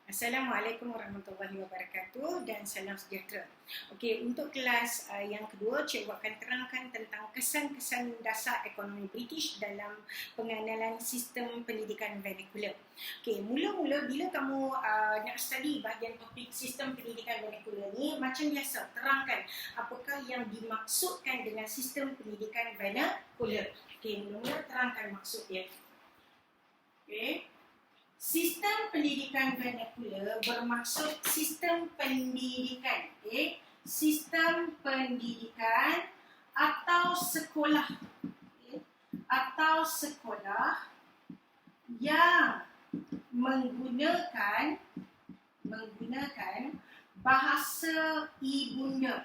Assalamualaikum warahmatullahi wabarakatuh dan salam sejahtera. Okey, untuk kelas yang kedua, cikgu akan terangkan tentang kesan-kesan dasar ekonomi British dalam pengenalan sistem pendidikan vernacular. Okey, mula-mula bila kamu nak study bahagian topik sistem pendidikan vernacular ni, macam biasa, terangkan apakah yang dimaksudkan dengan sistem pendidikan vernacular. Okey, mula-mula terangkan maksud dia. Okey. Sistem pendidikan vernacular bermaksud sistem pendidikan, sistem pendidikan atau sekolah, atau sekolah yang menggunakan bahasa ibunda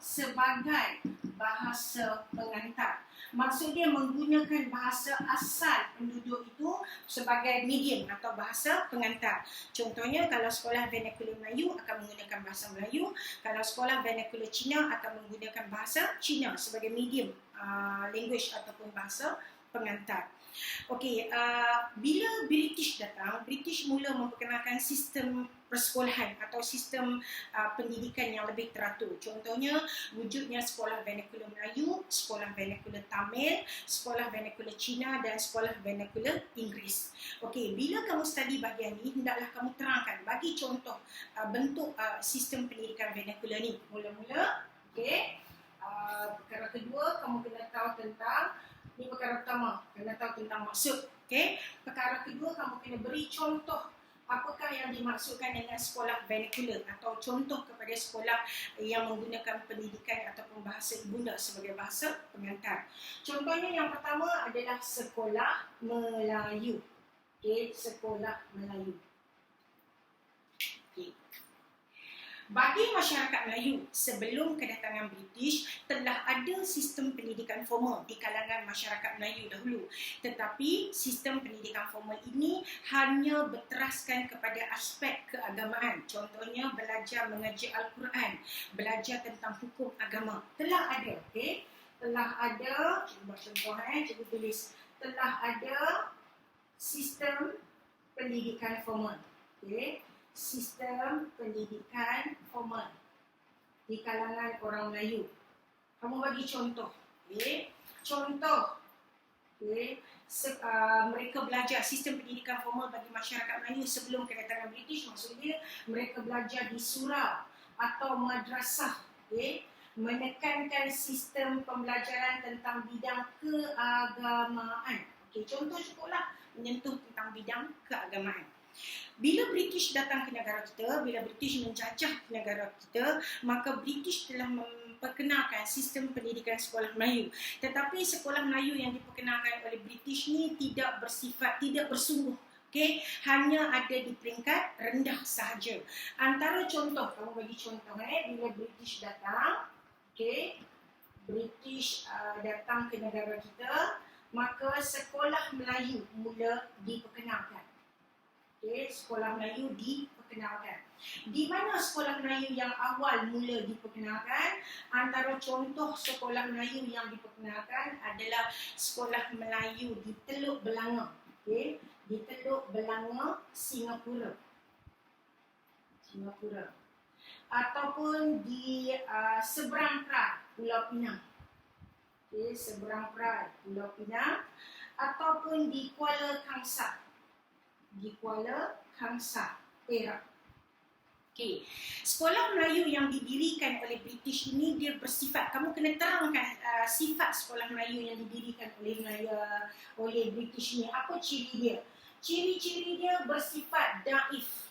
sebagai bahasa pengantar. Maksud dia menggunakan bahasa asal penduduk itu sebagai medium atau bahasa pengantar. Contohnya kalau sekolah vernacular Melayu akan menggunakan bahasa Melayu, kalau sekolah vernacular Cina akan menggunakan bahasa Cina sebagai medium language ataupun bahasa pengantar. Okey, bila British datang, British mula memperkenalkan sistem persekolahan atau sistem pendidikan yang lebih teratur. Contohnya, wujudnya sekolah vernacular Melayu, sekolah vernacular Tamil, sekolah vernacular Cina dan sekolah vernacular Inggeris. Okey, bila kamu study bahagian ini, hendaklah kamu terangkan, bagi contoh bentuk sistem pendidikan vernacular ni. Mula-mula, okey, perkara kedua, kamu kena tahu tentang, ini perkara pertama, kena tahu tentang maksud. Okay? Perkara kedua, kamu kena beri contoh apakah yang dimaksudkan dengan sekolah vernacular atau contoh kepada sekolah yang menggunakan pendidikan ataupun bahasa ibunda sebagai bahasa pengantar. Contohnya yang pertama adalah sekolah Melayu. Okay? Sekolah Melayu. Okay. Bagi masyarakat Melayu, sebelum kedatangan British, telah ada sistem pendidikan formal di kalangan masyarakat Melayu dahulu. Tetapi, sistem pendidikan formal ini hanya berteraskan kepada aspek keagamaan. Contohnya, belajar mengaji Al-Quran, belajar tentang hukum agama. Telah ada, okey? Telah ada, cuba buat contoh, cuba tulis. Telah ada sistem pendidikan formal, okey? Sistem pendidikan formal di kalangan orang Melayu. Kamu bagi contoh. Okay. Contoh. Okay. Mereka belajar sistem pendidikan formal bagi masyarakat Melayu sebelum kedatangan British. Maksudnya mereka belajar di surau atau madrasah. Okay. Menekankan sistem pembelajaran tentang bidang keagamaan. Okay. Contoh cukuplah menyentuh tentang bidang keagamaan. Bila British datang ke negara kita, bila British menjajah negara kita, maka British telah memperkenalkan sistem pendidikan sekolah Melayu. Tetapi sekolah Melayu yang diperkenalkan oleh British ni tidak bersungguh. Okay? Hanya ada di peringkat rendah sahaja. Antara contoh, kamu bagi contoh bila British datang, okay? British datang ke negara kita, maka sekolah Melayu mula diperkenalkan. Okay, sekolah Melayu diperkenalkan. Di mana sekolah Melayu yang awal mula diperkenalkan? Antara contoh sekolah Melayu yang diperkenalkan adalah sekolah Melayu di Teluk Belanga. Okay, di Teluk Belanga, Singapura. Ataupun di seberang Perak, Pulau Pinang. Okay, seberang Perak, Pulau Pinang. Ataupun di Kuala Kangsar. Di Kuala Kangsar, Perak. Okay. Sekolah Melayu yang didirikan oleh British ini dia bersifat, kamu kena terangkan sifat sekolah Melayu yang didirikan oleh British ini. Apa ciri dia? Ciri-ciri dia bersifat daif.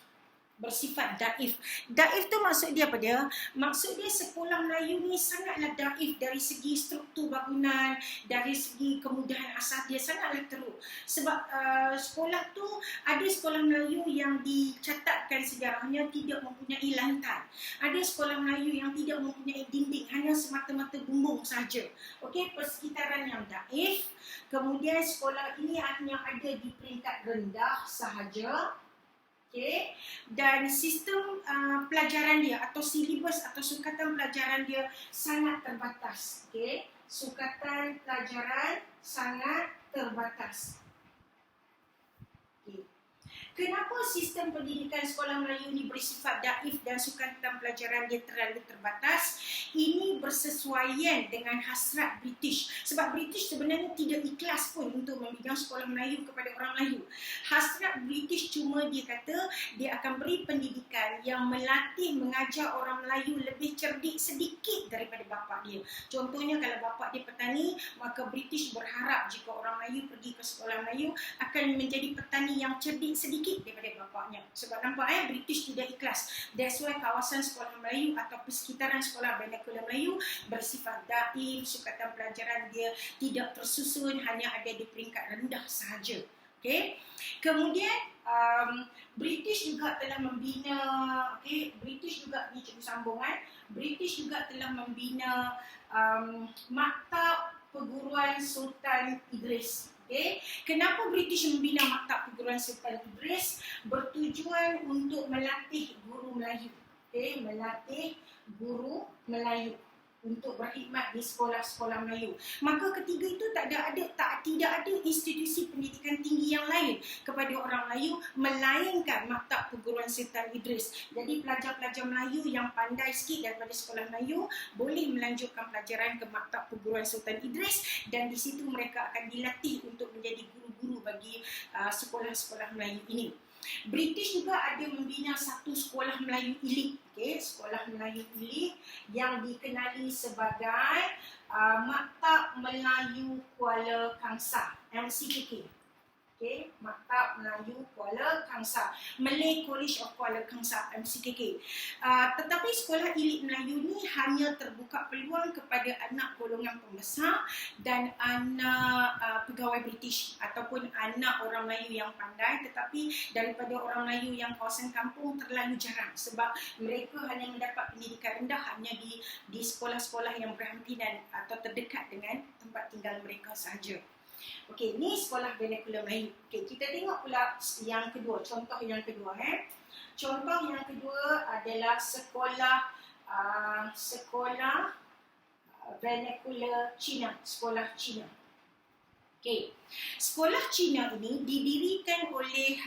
Daif tu maksud dia apa dia? Maksud dia sekolah Melayu ni sangatlah daif dari segi struktur bangunan, dari segi kemudahan asas dia sangatlah teruk. Sebab sekolah tu, ada sekolah Melayu yang dicatatkan sejarahnya tidak mempunyai lantai. Ada sekolah Melayu yang tidak mempunyai dinding, hanya semata-mata bumbung saja. Okey, persekitaran yang daif. Kemudian sekolah ini hanya ada di peringkat rendah sahaja. Okay. Dan sistem pelajaran dia atau silibus atau sukatan pelajaran dia sangat terbatas. Okay. Sukatan pelajaran sangat terbatas. Okay. Kenapa sistem pendidikan sekolah Melayu ni bersifat daif dan sukatan pelajaran dia terlalu terbatas? Ini bersesuaian dengan hasrat British. Sebab British sebenarnya tidak ikhlas pun untuk membina sekolah Melayu kepada orang Melayu. Hasrat British cuma dia kata dia akan beri pendidikan yang melatih mengajar orang Melayu lebih cerdik sedikit daripada bapa dia. Contohnya kalau bapa dia petani, maka British berharap jika orang Melayu pergi ke sekolah Melayu akan menjadi petani yang cerdik sedikit daripada bapaknya. Sebab nampak British tidak ikhlas. That's why kawasan sekolah Melayu atau persekitaran sekolah vernacular Melayu bersifat daif, sukatan pelajaran dia tidak tersusun, hanya ada di peringkat rendah sahaja. Okay. Kemudian British juga telah membina, British juga ni cikgu sambung British juga telah membina Maktab Perguruan Sultan Idris. Kenapa British membina Maktab Perguruan Sultan Idris? Bertujuan untuk melatih guru Melayu. Melatih guru Melayu untuk berkhidmat di sekolah-sekolah Melayu. Maka ketiga itu tidak ada institusi pendidikan tinggi yang lain kepada orang Melayu melainkan Maktab Perguruan Sultan Idris. Jadi pelajar-pelajar Melayu yang pandai sikit daripada sekolah Melayu boleh melanjutkan pelajaran ke Maktab Perguruan Sultan Idris dan di situ mereka akan dilatih untuk menjadi guru-guru bagi sekolah-sekolah Melayu ini. British juga ada membina satu sekolah Melayu elit, sekolah Melayu elit yang dikenali sebagai Maktab Melayu Kuala Kangsar, MCKK. Maktab Melayu Kuala Kangsar, Malay College of Kuala Kangsar, MCKK. Tetapi sekolah elit Melayu ni hanya terbuka peluang kepada anak golongan pembesar dan anak pegawai British ataupun anak orang Melayu yang pandai, tetapi daripada orang Melayu yang kawasan kampung terlalu jarang sebab mereka hanya mendapat pendidikan rendah hanya di sekolah-sekolah yang berhampiran atau terdekat dengan tempat tinggal mereka sahaja. Okey, ni sekolah vernacular Melayu. Okey, kita tengok pula yang kedua, contoh yang kedua. Contoh yang kedua adalah sekolah vernacular Cina, sekolah Cina. Okey, sekolah Cina ini didirikan oleh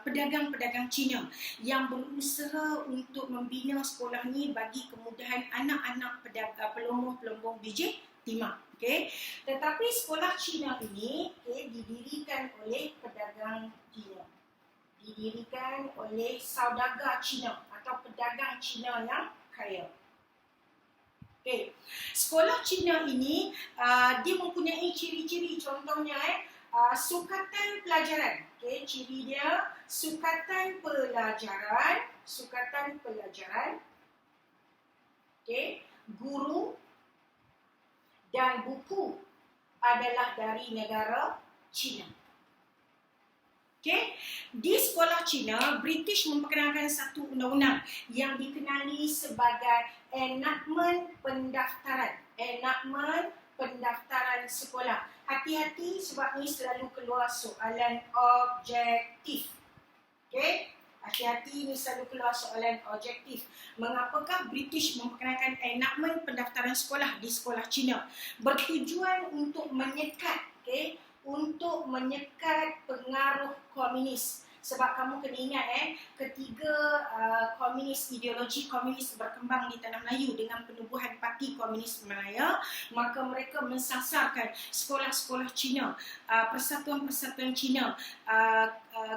pedagang-pedagang Cina yang berusaha untuk membina sekolah ni bagi kemudahan anak-anak pelombong-pelombong biji timah. Tetapi sekolah Cina ini didirikan oleh pedagang Cina, didirikan oleh saudagar Cina atau pedagang Cina yang kaya. Sekolah Cina ini dia mempunyai ciri-ciri, contohnya sukatan pelajaran. Ciri dia sukatan pelajaran, guru dan buku adalah dari negara China. Di sekolah Cina, British memperkenalkan satu undang-undang yang dikenali sebagai enakmen pendaftaran sekolah. Hati-hati sebab ni selalu keluar soalan objektif. Hati-hati, ni selalu keluar soalan objektif. Mengapakah British memperkenalkan enakmen pendaftaran sekolah di sekolah Cina? Bertujuan untuk menyekat, pengaruh komunis. Sebab kamu kena ingat ketika ideologi komunis berkembang di tanah Melayu dengan penubuhan Parti Komunis Malaya, maka mereka mensasarkan sekolah-sekolah Cina, persatuan-persatuan Cina,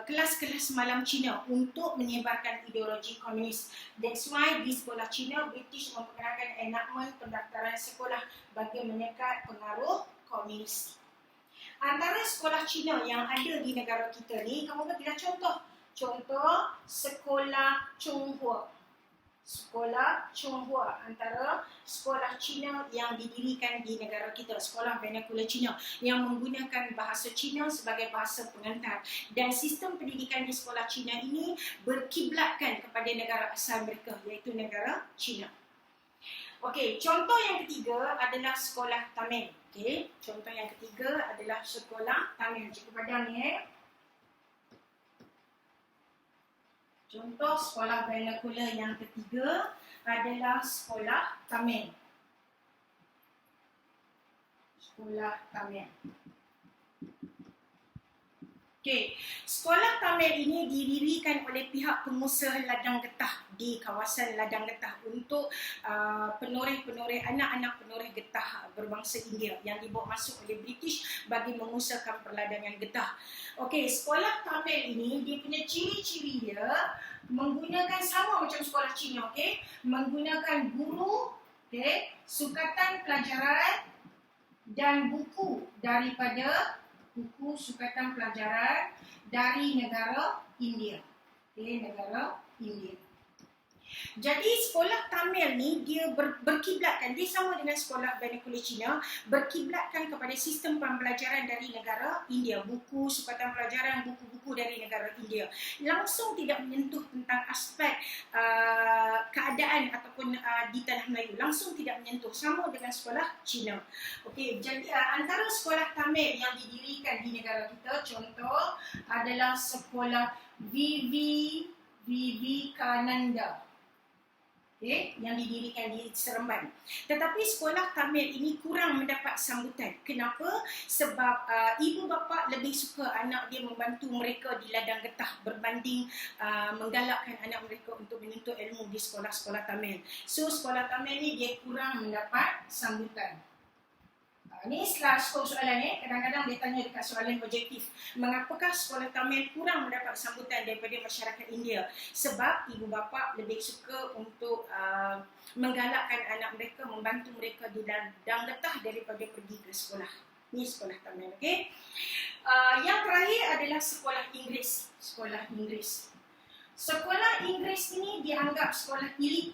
kelas-kelas malam Cina untuk menyebarkan ideologi komunis. That's why di sekolah Cina, British memperkenalkan enakmen pendaftaran sekolah bagi menyekat pengaruh komunis. Antara sekolah Cina yang ada di negara kita ni, kamu berilah contoh. Contoh sekolah Chonghua. Sekolah Chonghua antara sekolah Cina yang didirikan di negara kita, sekolah vernacular Cina yang menggunakan bahasa Cina sebagai bahasa pengantar, dan sistem pendidikan di sekolah Cina ini berkiblatkan kepada negara asal mereka, iaitu negara Cina. Okey, contoh yang ketiga adalah sekolah Tamil. Contoh yang ketiga adalah sekolah Tamil. Cikgu padam ni Contoh sekolah vernacular yang ketiga adalah sekolah Tamil. Sekolah Tamil. Okey, sekolah Tamil ini didirikan oleh pihak pengusaha ladang getah di kawasan ladang getah untuk penoreh-penoreh, anak-anak penoreh getah berbangsa India yang dibawa masuk oleh British bagi mengusahakan perladangan getah. Okey, sekolah Tamil ini dia punya ciri-ciri dia menggunakan sama macam sekolah Cina, okey, menggunakan guru, okey, sukatan pelajaran dan buku sukatan pelajaran dari negara India. Okay, negara India. Jadi sekolah Tamil ni dia berkiblatkan, dia sama dengan sekolah vernacular Cina, berkiblatkan kepada sistem pembelajaran dari negara India, buku sukatan pelajaran, buku-buku dari negara India. Langsung tidak menyentuh tentang aspek keadaan ataupun di tanah Melayu, langsung tidak menyentuh, sama dengan sekolah Cina. Okey, jadi antara sekolah Tamil yang didirikan di negara kita, contoh adalah sekolah Vivekananda. Okay, yang didirikan di Seremban. Tetapi sekolah Tamil ini kurang mendapat sambutan. Kenapa? Sebab ibu bapa lebih suka anak dia membantu mereka di ladang getah berbanding menggalakkan anak mereka untuk menuntut ilmu di sekolah-sekolah Tamil. So sekolah Tamil ni dia kurang mendapat sambutan. Ini setelah soalan kadang-kadang dia tanya dekat soalan objektif. Mengapakah sekolah Tamil kurang mendapat sambutan daripada masyarakat India? Sebab ibu bapa lebih suka untuk menggalakkan anak mereka, membantu mereka di ladang getah daripada pergi ke sekolah. Ini sekolah Tamil, okey. Yang terakhir adalah sekolah Inggeris. Sekolah Inggeris. Sekolah Inggeris ini dianggap sekolah elit.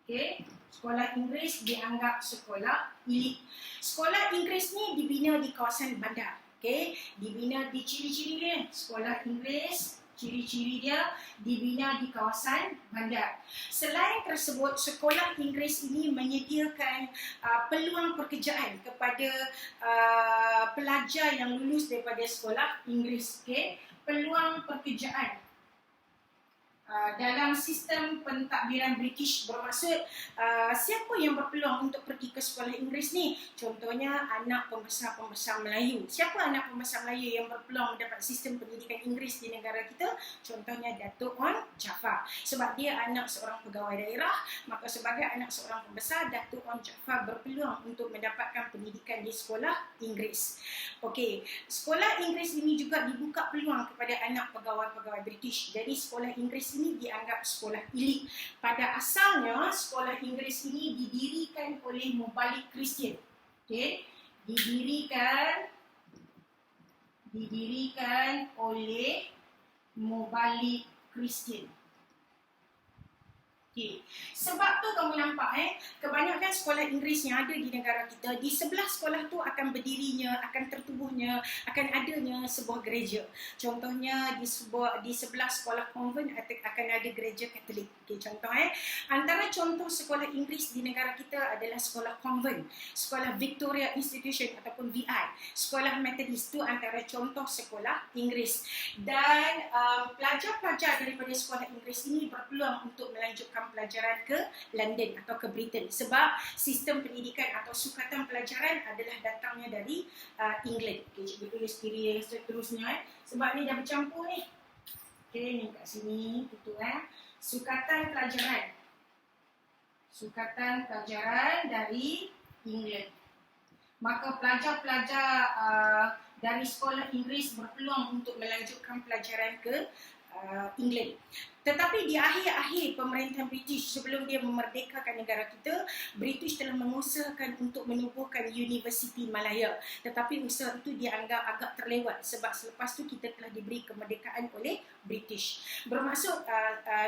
Okey. Sekolah Inggeris dianggap sekolah elit. Sekolah Inggeris ni dibina di kawasan bandar. Okey, dibina di ciri-ciri dia. Sekolah Inggeris, ciri-ciri dia dibina di kawasan bandar. Selain tersebut, sekolah Inggeris ini menyediakan peluang pekerjaan kepada pelajar yang lulus daripada sekolah Inggeris. Okey, peluang pekerjaan dalam sistem pentadbiran British, bermaksud siapa yang berpeluang untuk pergi ke sekolah Inggeris ni? Contohnya anak pembesar-pembesar Melayu. Siapa anak pembesar Melayu yang berpeluang mendapat sistem pendidikan Inggeris di negara kita? Contohnya Datuk Wan Jaafar. Sebab dia anak seorang pegawai daerah, maka sebagai anak seorang pembesar, Datuk Wan Jaafar berpeluang untuk mendapatkan pendidikan di sekolah Inggeris. Okey, sekolah Inggeris ini juga dibuka peluang kepada anak pegawai-pegawai British. Jadi sekolah Inggeris ini dianggap sekolah elit. Pada asalnya sekolah Inggeris ini didirikan oleh mubalik Kristian. Okey, didirikan oleh mubalik Kristian. Okay. Sebab tu kamu nampak kebanyakan sekolah Inggeris yang ada di negara kita, di sebelah sekolah tu akan berdirinya, akan tertubuhnya, akan adanya sebuah gereja. Contohnya di sebelah sekolah konvent akan ada gereja Katolik. Okay, contoh antara contoh sekolah Inggeris di negara kita adalah sekolah konvent, sekolah Victoria Institution ataupun VI, sekolah Methodist. Tu antara contoh sekolah Inggeris. Dan pelajar-pelajar daripada sekolah Inggeris ini berpeluang untuk melanjutkan pelajaran ke London atau ke Britain, sebab sistem pendidikan atau sukatan pelajaran adalah datangnya dari England. Okay, cikgu tulis kiri yang seterusnya sebab ni dah bercampur ni. Okay, ni kat sini tutup sukatan pelajaran dari England. Maka pelajar-pelajar dari sekolah Inggeris berpeluang untuk melanjutkan pelajaran ke England. Tetapi di akhir-akhir pemerintahan British, sebelum dia memerdekakan negara kita, British telah mengusahakan untuk menubuhkan Universiti Malaya. Tetapi usaha itu dianggap agak terlewat sebab selepas tu kita telah diberi kemerdekaan oleh British. Bermaksud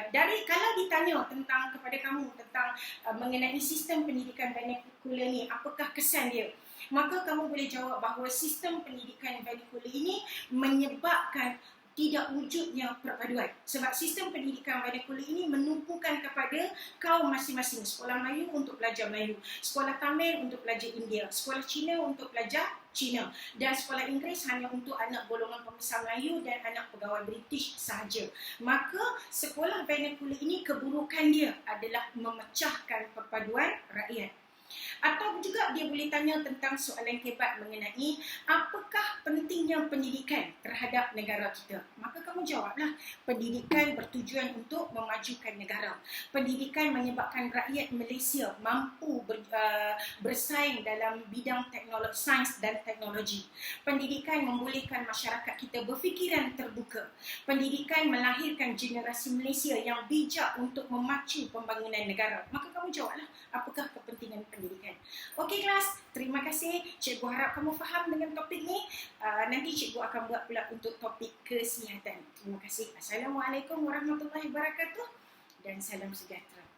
dari kalau ditanya kepada kamu tentang mengenai sistem pendidikan vernacular ni, apakah kesan dia? Maka kamu boleh jawab bahawa sistem pendidikan vernacular ini menyebabkan tidak wujudnya perpaduan. Sebab sistem pendidikan vernacular ini menumpukan kepada kaum masing-masing. Sekolah Melayu untuk pelajar Melayu, sekolah Tamil untuk pelajar India, sekolah Cina untuk pelajar Cina, dan sekolah Inggeris hanya untuk anak golongan pembesar Melayu dan anak pegawai British sahaja. Maka sekolah vernacular ini keburukan dia adalah memecahkan perpaduan rakyat. Atau juga dia boleh tanya tentang soalan hebat mengenai apakah pentingnya pendidikan terhadap negara kita. Maka kamu jawablah, pendidikan bertujuan untuk memajukan negara. Pendidikan menyebabkan rakyat Malaysia mampu bersaing dalam bidang teknologi, sains dan teknologi. Pendidikan membolehkan masyarakat kita berfikiran terbuka. Pendidikan melahirkan generasi Malaysia yang bijak untuk memacu pembangunan negara. Maka kamu jawablah, apakah kepentingan pendidikan. Okey kelas, terima kasih. Cikgu harap kamu faham dengan topik ni. Nanti cikgu akan buat pula untuk topik kesihatan. Terima kasih. Assalamualaikum warahmatullahi wabarakatuh dan salam sejahtera.